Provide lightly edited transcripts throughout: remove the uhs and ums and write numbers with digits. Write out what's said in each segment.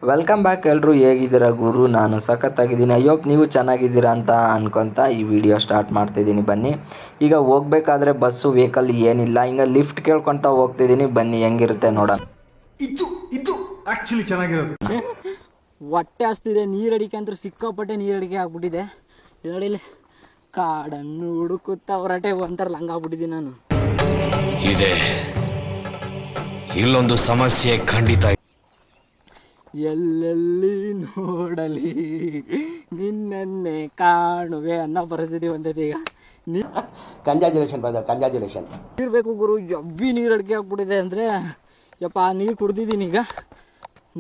Welcome back ಎಲ್ಲರೂ, ಹೇಗಿದ್ದೀರಾ ಗುರು? ನಾನು ಸಖತ್ತಾಗಿದ್ದೀನಿ. ಅಯ್ಯೋಪ್ ನೀವು ಚೆನ್ನಾಗಿದ್ದೀರಾ ಅಂತ ಅನ್ಕೊತ ಈ ವಿಡಿಯೋ ಸ್ಟಾರ್ಟ್ ಮಾಡ್ತಿದ್ದೀನಿ. ಬನ್ನಿ, ಈಗ ಹೋಗ್ಬೇಕಾದ್ರೆ ಬಸ್ಸು ವೆಹಿಕಲ್ ಏನಿಲ್ಲ, ಹಿಂಗೆ ಲಿಫ್ಟ್ ಕೇಳ್ಕೊತ ಹೋಗ್ತಿದ್ದೀನಿ. ಬನ್ನಿ ಹೆಂಗಿರುತ್ತೆ ನೋಡೋಣ. ಇದು ಆಕ್ಚುಲಿ ಚೆನ್ನಾಗಿರೋದು. ಹೊಟ್ಟೆ ಹಸ್ತಿದೆ, ನೀರಡಿಕೆ ಅಂತೂ ಸಿಕ್ಕಾಪಟ್ಟೆ ನೀರಡಿಕೆ ಆಗ್ಬಿಟ್ಟಿದೆ. ನೋಡಿಲಿ, ಕಾಡನ್ನು ಹುಡುಕುತ್ತಾ ಹೊರಟೆ ಒಂಥರ ಹಂಗಾಗ್ಬಿಟ್ಟಿದ್ದೀನಿ ನಾನು. ಇದೆ ಇಲ್ಲೊಂದು ಸಮಸ್ಯೆ ಖಂಡಿತ. ಎಲ್ಲೆಲ್ಲಿ ನೋಡಲಿ ನಿನ್ನನ್ನೇ ಕಾಣುವೆ ಅನ್ನೋ ಪರಿಸ್ಥಿತಿ ಬಂದೈತೆ ಈಗ. Congratulation brother, congratulation. ನೀರು ಬೇಕು ಗುರು, ಎವ್ವಿ ನೀರು ಅಡಿಕೆ ಆಗ್ಬಿಟ್ಟಿದೆ ಅಂದರೆ. ಯಪ್ಪ, ನೀರು ಕುಡ್ದಿದ್ದೀನಿ ಈಗ.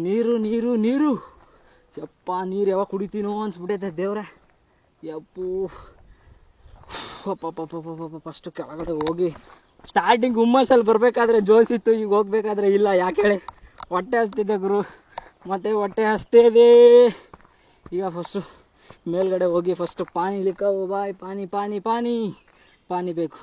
ನೀರು ನೀರು ನೀರು ಯಪ್ಪ, ನೀರು ಯಾವಾಗ ಕುಡಿತೀನೋ ಅನ್ಸ್ಬಿಟ್ಟೈತೆ ದೇವ್ರೆ. ಯಪ್ಪು ಅಪ್ಪ ಫಸ್ಟು ಕೆಳಗಡೆ ಹೋಗಿ ಸ್ಟಾರ್ಟಿಂಗ್ ಹುಮ್ಮಸ್ಸಲ್ಲಿ ಬರಬೇಕಾದ್ರೆ ಜೋಸಿತ್ತು, ಈಗ ಹೋಗ್ಬೇಕಾದ್ರೆ ಇಲ್ಲ. ಯಾಕೆ ಹೇಳಿ, ಹೊಟ್ಟೆ ಹಸ್ತಿದೆ ಗುರು, ಮತ್ತೆ ಹೊಟ್ಟೆ ಹಸ್ತಿದೆ. ಈಗ ಫಸ್ಟು ಮೇಲ್ಗಡೆ ಹೋಗಿ ಫಸ್ಟು ಪಾನಿ ಲಿಕ್ಕ ಬಾಯ್, ಪಾನಿ ಪಾನಿ ಪಾನಿ ಪಾನಿ ಬೇಕು.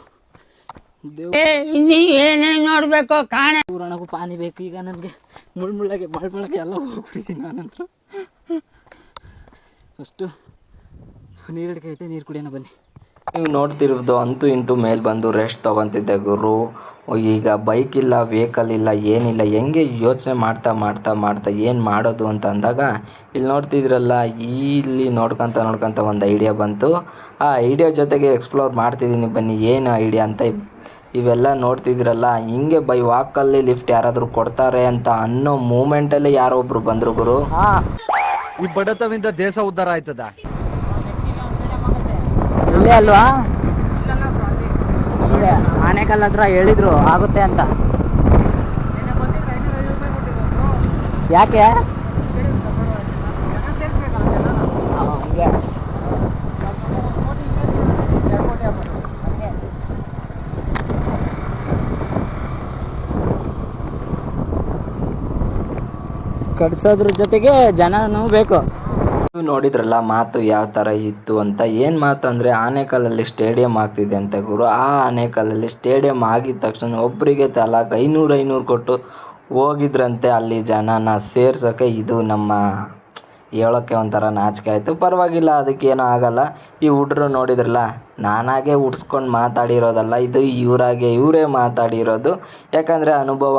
ಏನೇನು ನೋಡ್ಬೇಕು ಕಾಣೆ ಪೂರಣಗೂ ಪಾನಿ ಬೇಕು ಈಗ ನನಗೆ. ಮುಳ್ಮುಳ್ಳಗೆ ಮಳ್ಮಳಕ್ಕೆ ಎಲ್ಲ ಹೋಗ್ಬಿಟ್ಟಿದ್ದೀನಿ ನಾನಂತೂ. ಫಸ್ಟು ನೀರಡಿಕೆ ಐತೆ, ನೀರು ಕುಡಿಯೋಣ ಬನ್ನಿ. ನೀವು ನೋಡ್ತಿರೋದು ಅಂತೂ ಇಂತೂ ಮೇಲೆ ಬಂದು ರೆಸ್ಟ್ ತೊಗೊತಿದ್ದೆ ಗುರು. ಈಗ ಬೈಕ್ ಇಲ್ಲ, ವೆಹಿಕಲ್ ಇಲ್ಲ, ಏನಿಲ್ಲ. ಹೆಂಗೆ ಯೋಚನೆ ಮಾಡ್ತಾ ಏನು ಮಾಡೋದು ಅಂತ ಅಂದಾಗ ಇಲ್ಲಿ ನೋಡ್ತಿದ್ರಲ್ಲ, ಇಲ್ಲಿ ನೋಡ್ಕೊತ ಒಂದು ಐಡಿಯಾ ಬಂತು. ಆ ಐಡಿಯಾ ಜೊತೆಗೆ ಎಕ್ಸ್ಪ್ಲೋರ್ ಮಾಡ್ತಿದ್ದೀನಿ. ಬನ್ನಿ, ಏನು ಐಡಿಯಾ ಅಂತ. ಇವೆಲ್ಲ ನೋಡ್ತಿದ್ರಲ್ಲ, ಹಿಂಗೆ ಬೈ ವಾಕಲ್ಲಿ ಲಿಫ್ಟ್ ಯಾರಾದರೂ ಕೊಡ್ತಾರೆ ಅಂತ ಅನ್ನೋ ಮೂಮೆಂಟಲ್ಲಿ ಯಾರೋ ಒಬ್ರು ಬಂದರು ಗುರು. ಈ ಬಡತವಿಂದ ದೇಶ ಉದ್ಧಾರ ಆಯ್ತದ. ಇಲ್ಲೇ ಅಲ್ವಾ, ಆನೆಕಲ್ ಹತ್ರ ಹೇಳಿದ್ರು ಆಗುತ್ತೆ ಅಂತ. ಯಾಕೆ? ಕಟ್ಸೋದ್ರ ಜೊತೆಗೆ ಜನನೂ ಬೇಕು. ನೀವು ನೋಡಿದ್ರಲ್ಲ ಮಾತು ಯಾವ ಥರ ಇತ್ತು ಅಂತ. ಏನು ಮಾತು ಅಂದರೆ, ಆನೇಕಲ್ಲಲ್ಲಿ ಸ್ಟೇಡಿಯಂ ಆಗ್ತಿದೆ ಅಂತ ಗುರು. ಆ ಆನೇಕಲ್ಲಲ್ಲಿ ಸ್ಟೇಡಿಯಂ ಆಗಿದ ತಕ್ಷಣ ಒಬ್ಬರಿಗೆ ತಲಾಕ್ 500 ಕೊಟ್ಟು ಹೋಗಿದ್ರಂತೆ ಅಲ್ಲಿ ಜನನ ಸೇರ್ಸೋಕ್ಕೆ. ಇದು ನಮ್ಮ ಹೇಳೋಕ್ಕೆ ಒಂಥರ ನಾಚಿಕೆ ಆಯಿತು. ಪರವಾಗಿಲ್ಲ, ಅದಕ್ಕೇನೂ ಆಗಲ್ಲ. ಈ ಹುಡ್ರು ನೋಡಿದ್ರಲ್ಲ, ನಾನಾಗೆ ಉಡ್ಸ್ಕೊಂಡು ಮಾತಾಡಿರೋದಲ್ಲ, ಇದು ಇವರೇ ಮಾತಾಡಿರೋದು. ಯಾಕಂದರೆ ಅನುಭವ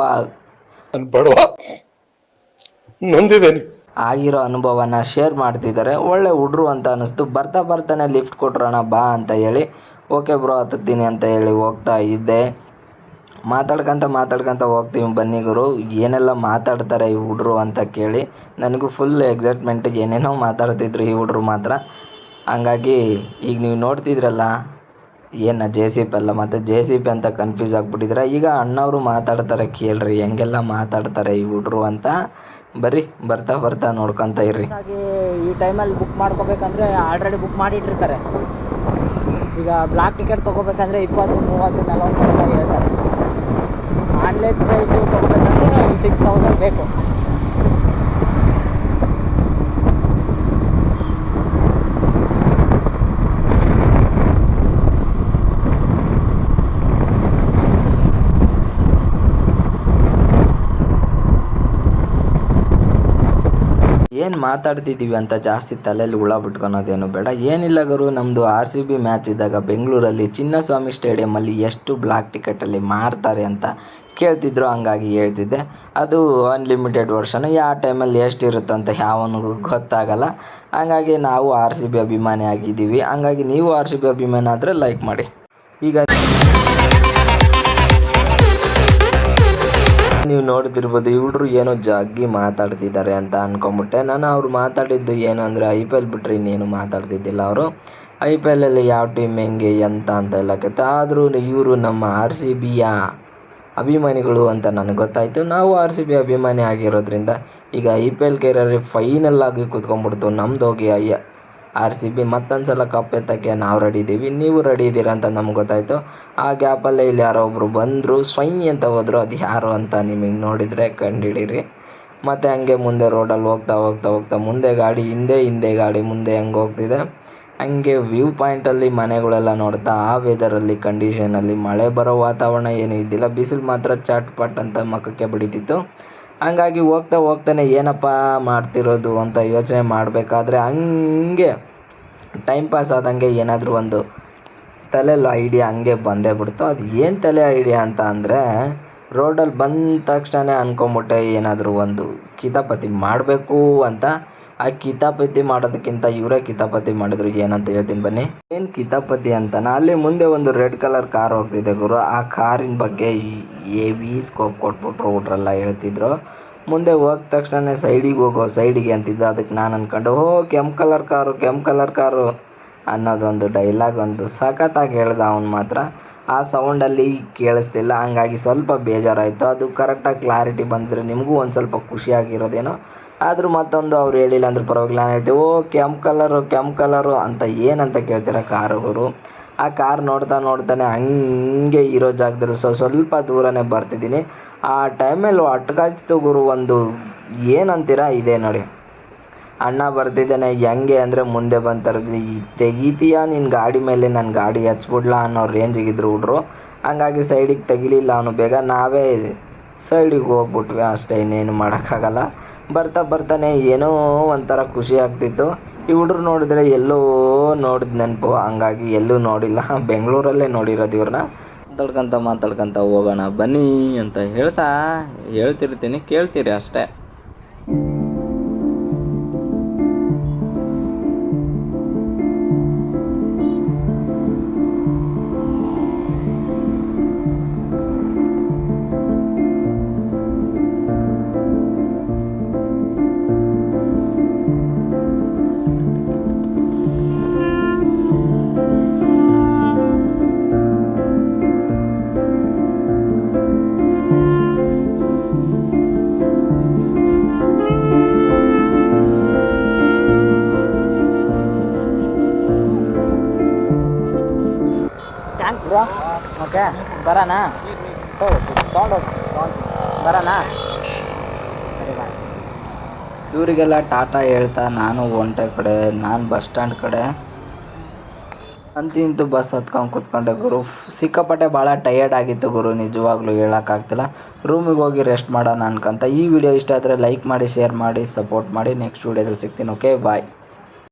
ಬಡವ ನೊಂದಿದ್ದೇನೆ. ಆಗಿರೋ ಅನುಭವನ ಶೇರ್ ಮಾಡ್ತಿದ್ದಾರೆ. ಒಳ್ಳೆ ಹುಡ್ರು ಅಂತ ಅನ್ನಿಸ್ತು. ಬರ್ತಾನೆ ಲಿಫ್ಟ್ ಕೊಟ್ರೋಣ ಬಾ ಅಂತ ಹೇಳಿ, ಓಕೆ ಬ್ರೋ ಹತ್ತೀನಿ ಅಂತ ಹೇಳಿ ಹೋಗ್ತಾ ಇದ್ದೆ. ಮಾತಾಡ್ಕೊಂತ ಹೋಗ್ತೀವಿ. ಬನ್ನಿ ಗುರು, ಏನೆಲ್ಲ ಮಾತಾಡ್ತಾರೆ ಈ ಹುಡ್ರು ಅಂತ ಕೇಳಿ ನನಗೂ ಫುಲ್ ಎಕ್ಸೈಟ್ಮೆಂಟ್. ಏನೇನೋ ಮಾತಾಡ್ತಿದ್ರು ಈ ಹುಡ್ರು ಮಾತ್ರ. ಹಂಗಾಗಿ ಈಗ ನೀವು ನೋಡ್ತಿದ್ರಲ್ಲ, ಏನು JCP ಅಲ್ಲ ಮತ್ತು JCP ಅಂತ ಕನ್ಫ್ಯೂಸ್ ಆಗಿಬಿಟ್ಟಿದ್ರೆ. ಈಗ ಅಣ್ಣವರು ಮಾತಾಡ್ತಾರೆ, ಕೇಳ್ರಿ ಹೆಂಗೆಲ್ಲ ಮಾತಾಡ್ತಾರೆ ಈ ಹುಡ್ರು ಅಂತ. ಬರ್ರಿ, ಬರ್ತಾ ನೋಡ್ಕೊತ ಇರ್ರಿ. ಈ ಟೈಮಲ್ಲಿ ಬುಕ್ ಮಾಡ್ಕೋಬೇಕಂದ್ರೆ ಆಲ್ರೆಡಿ ಬುಕ್ ಮಾಡಿಟ್ಟಿರ್ತಾರೆ. ಈಗ ಬ್ಲಾಕ್ ಟಿಕೆಟ್ ತೊಗೋಬೇಕಂದ್ರೆ 20, 30, 40 ರೂಪಾಯಿ ಹೇಳ್ತಾರೆ. ಆನ್ಲೈನ್ ಪ್ರೈಸು ತೊಗೋಬೇಕಂದ್ರೆ 6000 ಬೇಕು. ಏನು ಮಾತಾಡ್ತಿದ್ದೀವಿ ಅಂತ ಜಾಸ್ತಿ ತಲೆಯಲ್ಲಿ ಹುಳ ಬಿಟ್ಕೊಳೋದೇನು ಬೇಡ. ಏನಿಲ್ಲ ಗುರು, ನಮ್ಮದು RCB ಮ್ಯಾಚ್ ಇದ್ದಾಗ ಬೆಂಗಳೂರಲ್ಲಿ ಚಿನ್ನಸ್ವಾಮಿ ಸ್ಟೇಡಿಯಮಲ್ಲಿ ಎಷ್ಟು ಬ್ಲಾಕ್ ಟಿಕೆಟಲ್ಲಿ ಮಾರ್ತಾರೆ ಅಂತ ಕೇಳ್ತಿದ್ರು. ಹಂಗಾಗಿ ಹೇಳ್ತಿದ್ದೆ, ಅದು ಅನ್ಲಿಮಿಟೆಡ್ ವರ್ಷನ್. ಯಾವ ಟೈಮಲ್ಲಿ ಎಷ್ಟಿರುತ್ತೆ ಅಂತ ಯಾವನಿಗೂ ಗೊತ್ತಾಗಲ್ಲ. ಹಂಗಾಗಿ ನಾವು RCB ಅಭಿಮಾನಿ ಆಗಿದ್ದೀವಿ. ಹಂಗಾಗಿ ನೀವು RCB ಅಭಿಮಾನಿ ಆದರೆ ಲೈಕ್ ಮಾಡಿ. ಈಗ ನೀವು ನೋಡ್ತಿರ್ಬೋದು, ಇವ್ರು ಏನೋ ಜಗ್ಗಿ ಮಾತಾಡ್ತಿದ್ದಾರೆ ಅಂತ ಅಂದ್ಕೊಂಬಿಟ್ಟೆ ನಾನು. ಅವ್ರು ಮಾತಾಡಿದ್ದು ಏನು ಅಂದರೆ, IPL ಬಿಟ್ಟರೆ ಇನ್ನೇನು ಮಾತಾಡ್ತಿದ್ದಿಲ್ಲ ಅವರು. IPL ಅಲ್ಲಿ ಯಾವ ಟೀಮ್ ಹೆಂಗೆ ಎಂತ ಅಂತ ಎಲ್ಲ ಕತೆ. ಆದರೂ ಇವರು ನಮ್ಮ RCBಯ ಅಭಿಮಾನಿಗಳು ಅಂತ ನನಗೆ ಗೊತ್ತಾಯಿತು. ನಾವು RCB ಅಭಿಮಾನಿ ಆಗಿರೋದ್ರಿಂದ ಈಗ IPL ಕೆರಿಯರ್ ಫೈನಲ್ ಆಗಿ ಕೂತ್ಕೊಂಡ್ಬಿಡ್ತು ನಮ್ದು. ಹೋಗಿ RCB ಮತ್ತೊಂದು ಸಲ ಕಪ್ ಎತ್ತಕ್ಕೆ ನಾವು ರೆಡಿ ಇದ್ದೀವಿ, ನೀವು ರೆಡಿ ಇದ್ದೀರಾ ಅಂತ ನಮ್ಗೆ ಗೊತ್ತಾಯಿತು. ಆ ಗ್ಯಾಪಲ್ಲೇ ಇಲ್ಲಿ ಯಾರೋ ಒಬ್ಬರು ಬಂದರು, ಸ್ವೈ ಅಂತ ಹೋದರು. ಅದು ಯಾರು ಅಂತ ನಿಮಗೆ ನೋಡಿದರೆ ಕಂಡುಹಿಡೀರಿ. ಮತ್ತು ಹಂಗೆ ಮುಂದೆ ರೋಡಲ್ಲಿ ಹೋಗ್ತಾ ಮುಂದೆ ಗಾಡಿ, ಹಿಂದೆ ಗಾಡಿ, ಮುಂದೆ ಹೆಂಗೆ ಹೋಗ್ತಿದೆ. ಹಂಗೆ ವ್ಯೂ ಪಾಯಿಂಟಲ್ಲಿ ಮನೆಗಳೆಲ್ಲ ನೋಡ್ತಾ, ಆ ವೆದರಲ್ಲಿ ಕಂಡೀಷನಲ್ಲಿ ಮಳೆ ಬರೋ ವಾತಾವರಣ ಏನೂ ಇದ್ದಿಲ್ಲ. ಬಿಸಿಲು ಮಾತ್ರ ಚಟ್ ಪಟ್ ಅಂತ ಮುಖಕ್ಕೆ ಬಡಿತಿತ್ತು. ಹಂಗಾಗಿ ಹೋಗ್ತಾನೆ ಏನಪ್ಪ ಮಾಡ್ತಿರೋದು ಅಂತ ಯೋಚನೆ ಮಾಡಬೇಕಾದ್ರೆ ಹಂಗೆ ಟೈಮ್ ಪಾಸ್ ಆದಂಗೆ ಏನಾದರೂ ಒಂದು ತಲೆಯಲ್ಲಿ ಐಡಿಯಾ ಹಂಗೆ ಬಂದೇ ಬಿಡ್ತು. ಅದು ಏನು ತಲೆ ಐಡಿಯಾ ಅಂತ ಅಂದರೆ, ರೋಡಲ್ಲಿ ಬಂದ ತಕ್ಷಣ ಅಂದ್ಕೊಂಬಿಟ್ಟೆ ಏನಾದರೂ ಒಂದು ಕಿತಾಪತಿ ಮಾಡಬೇಕು ಅಂತ. ಆ ಕಿತಾಪತಿ ಮಾಡೋದಕ್ಕಿಂತ ಇವರೇ ಕಿತಾಪತಿ ಮಾಡಿದ್ರು. ಏನಂತ ಹೇಳ್ತೀನಿ ಬನ್ನಿ. ಏನು ಕಿತಾಪತಿ ಅಂತನಾ, ಅಲ್ಲಿ ಮುಂದೆ ಒಂದು ರೆಡ್ ಕಲರ್ ಕಾರ್ ಹೋಗ್ತಿದೆ ಗುರು. ಆ ಕಾರಿನ ಬಗ್ಗೆ ಹೆವಿ ಸ್ಕೋಪ್ ಕೊಟ್ಬಿಟ್ರು ಹುಡ್ರೆಲ್ಲ ಹೇಳ್ತಿದ್ರು. ಮುಂದೆ ಹೋದ ತಕ್ಷಣ ಸೈಡಿಗೆ ಅಂತಿದ್ದು. ಅದಕ್ಕೆ ನಾನು ಅಂದ್ಕೊಂಡು ಕೆಂಪು ಕಲರ್ ಕಾರು ಅನ್ನೋದೊಂದು ಡೈಲಾಗ್ ಒಂದು ಸಖತ್ತಾಗಿ ಹೇಳ್ದ ಅವ್ನು ಮಾತ್ರ. ಆ ಸೌಂಡಲ್ಲಿ ಕೇಳಿಸ್ತಿಲ್ಲ, ಹಂಗಾಗಿ ಸ್ವಲ್ಪ ಬೇಜಾರಾಯಿತು. ಅದು ಕರೆಕ್ಟಾಗಿ ಕ್ಲಾರಿಟಿ ಬಂದರೆ ನಿಮಗೂ ಒಂದು ಸ್ವಲ್ಪ ಖುಷಿಯಾಗಿರೋದೇನೋ. ಆದರೂ ಮತ್ತೊಂದು ಅವ್ರು ಹೇಳಿಲ್ಲ ಅಂದ್ರೆ ಪರವಾಗಿಲ್ಲ. ನಾನು ಹೇಳ್ತೀವಿ ಕೆಂಪು ಕಲರು ಅಂತ ಏನಂತ ಕೇಳ್ತೀರ ಕಾರುಗಳು. ಆ ಕಾರ್ ನೋಡ್ತಾನೆ ಹಂಗೆ ಇರೋ ಜಾಗದಲ್ಲಿ ಸ್ವಲ್ಪ ದೂರನೇ ಬರ್ತಿದ್ದೀನಿ. ಆ ಟೈಮಲ್ಲಿ ಅಟ್ಕಾಯ್ತು ಗುರು. ಒಂದು ಏನಂತೀರ ಇದೆ ನೋಡಿ, ಅಣ್ಣ ಬರ್ತಿದ್ದಾನೆ ಹೆಂಗೆ ಅಂದರೆ ಮುಂದೆ ಬಂತಾರೆ, ತೆಗಿತೀಯಾ ನಿನ್ನ ಗಾಡಿ ಮೇಲೆ, ನನ್ನ ಗಾಡಿ ಹಚ್ಬಿಡ್ಲಾ ಅನ್ನೋ ರೇಂಜಿಗಿದ್ರು ಹುಡ್ರು. ಹಂಗಾಗಿ ಸೈಡಿಗೆ ತೆಗಿಲಿಲ್ಲ ಅವನು. ಬೇಗ ನಾವೇ ಸೈಡಿಗೆ ಹೋಗ್ಬಿಟ್ವಿ ಅಷ್ಟೇ, ಇನ್ನೇನು ಮಾಡೋಕ್ಕಾಗಲ್ಲ. ಬರ್ತಾನೆ ಏನೋ ಒಂಥರ ಖುಷಿ ಆಗ್ತಿತ್ತು. ಈ ಹುಡ್ರು ನೋಡಿದ್ರೆ ಎಲ್ಲೋ ನೋಡಿದ ನೆನಪು, ಹಂಗಾಗಿ ಎಲ್ಲೂ ನೋಡಿಲ್ಲ, ಬೆಂಗಳೂರಲ್ಲೇ ನೋಡಿರೋದು ಇವ್ರನ್ನ. ಮಾತಾಡ್ಕೊಂತ ಹೋಗೋಣ ಬನ್ನಿ ಅಂತ ಹೇಳ್ತಿರ್ತೀನಿ, ಕೇಳ್ತೀರಿ ಅಷ್ಟೇ. Thanks bro. ಓಕೆ ಬರೋಣ, ತೊಗೊಂಡೋಗಿ ಬರೋಣ, ಸರಿ ಬಾಯ್. ಇವರಿಗೆಲ್ಲ ಟಾಟಾ ಹೇಳ್ತಾ ನಾನು ಒಂಟೆ ಕಡೆ, ನಾನು ಬಸ್ ಸ್ಟ್ಯಾಂಡ್ ಕಡೆ ಇಂತೂ ಬಸ್ ಹತ್ಕೊಂಡು ಕೂತ್ಕೊಂಡೆ ಗುರು. ಸಿಕ್ಕಾಪಟ್ಟೆ ಭಾಳ ಟಯರ್ಡ್ ಆಗಿತ್ತು ಗುರು, ನಿಜವಾಗ್ಲೂ ಹೇಳೋಕ್ಕಾಗ್ತಿಲ್ಲ. ರೂಮಿಗೆ ಹೋಗಿ ರೆಸ್ಟ್ ಮಾಡೋಣ ಅನ್ಕೊಂತ. ಈ ವಿಡಿಯೋ ಇಷ್ಟ ಆದರೆ ಲೈಕ್ ಮಾಡಿ, ಶೇರ್ ಮಾಡಿ, ಸಪೋರ್ಟ್ ಮಾಡಿ. ನೆಕ್ಸ್ಟ್ ವಿಡಿಯೋದಲ್ಲಿ ಸಿಗ್ತೀನಿ. ಓಕೆ ಬಾಯ್.